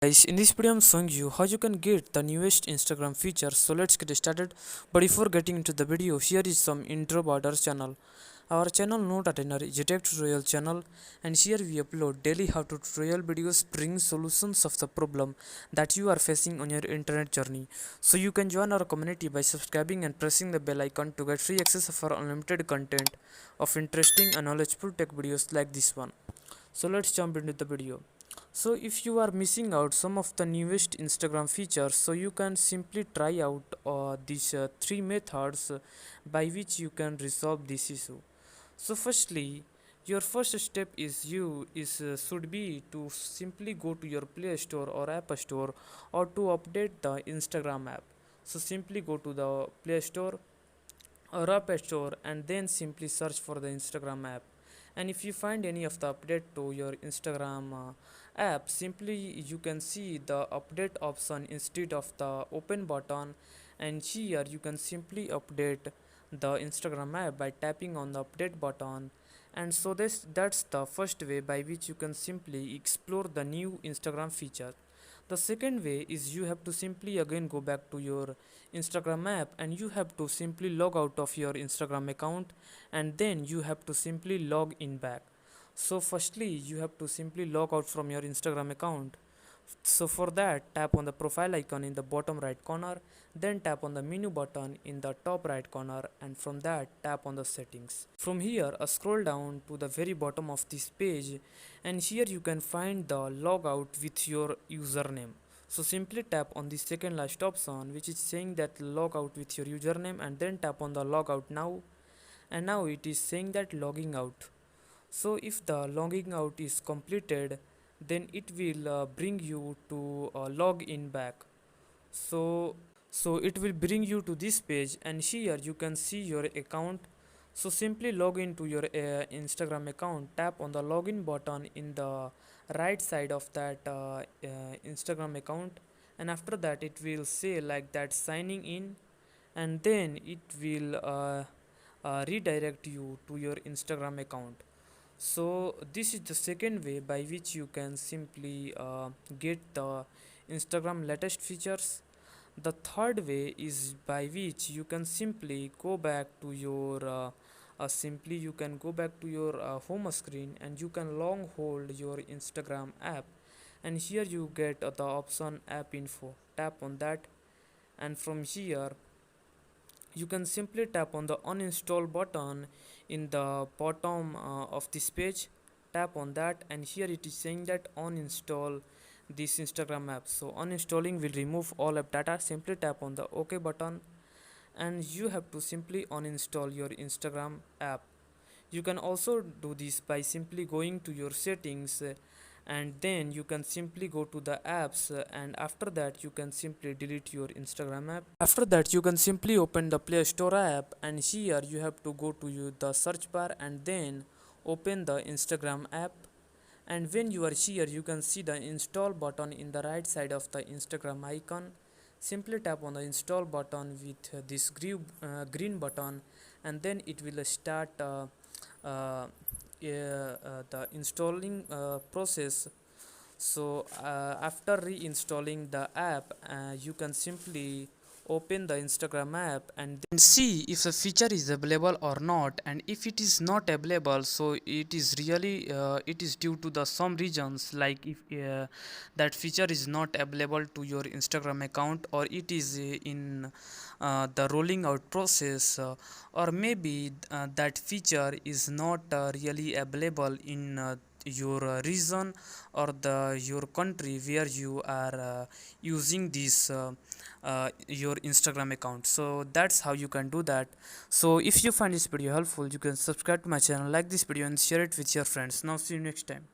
Guys, in this video I'm showing you how you can get the newest Instagram feature. So let's get started. But before getting into the video, here is some intro about our channel. Our channel Noteartener is a tech tutorial channel, and here we upload daily how-to tutorial videos bringing solutions of the problem that you are facing on your internet journey. So you can join our community by subscribing and pressing the bell icon to get free access of our unlimited content of interesting and knowledgeable tech videos like this one. So let's jump into the video. So if you are missing out some of the newest Instagram features, so you can simply try out these three methods by which you can resolve this issue. So firstly, your first step should be to simply go to your Play Store or App Store or to update the Instagram app. So simply go to the Play Store or App Store and then simply search for the Instagram app. And if you find any of the update to your Instagram app, simply you can see the update option instead of the open button, and here you can simply update the Instagram app by tapping on the update button. And so that's the first way by which you can simply explore the new Instagram feature. The second way is you have to simply again go back to your Instagram app, and you have to simply log out of your Instagram account, and then you have to simply log in back. So firstly you have to simply log out from your Instagram account. So for that, tap on the profile icon in the bottom right corner, then tap on the menu button in the top right corner, and from that tap on the settings. From here, scroll down to the very bottom of this page, and here you can find the logout with your username. So simply tap on the second last option, which is saying that log out with your username, and then tap on the logout now, and now it is saying that logging out. So if the logging out is completed, then it will bring you to log in back. So it will bring you to this page, and here you can see your account. So simply log into your Instagram account, tap on the login button in the right side of that Instagram account, and after that it will say like that signing in, and then it will redirect you to your Instagram account. So this is the second way by which you can simply get the Instagram latest features. The third way is by which you can simply go back to your home screen, and you can long hold your Instagram app, and here you get the option app info. Tap on that, and from here you can simply tap on the uninstall button in the bottom of this page. Tap on that, and here it is saying that uninstall this Instagram app. So uninstalling will remove all app data. Simply tap on the OK button, and you have to simply uninstall your Instagram app. You can also do this by simply going to your settings, and then you can simply go to the apps, and after that you can simply delete your Instagram app. After that you can simply open the Play Store app, and here you have to go to the search bar and then open the Instagram app. And when you are here, you can see the install button in the right side of the Instagram icon. Simply tap on the install button with this green button, and then it will start the installing process. So after reinstalling the app, you can simply open the Instagram app and then see if the feature is available or not. And if it is not available, so it is really it is due to the some reasons, like if that feature is not available to your Instagram account, or it is in the rolling out process, or maybe that feature is not really available in your region or the your country where you are using this your Instagram account. So that's how you can do that. So if you find this video helpful, you can subscribe to my channel, like this video, and share it with your friends. Now see you next time.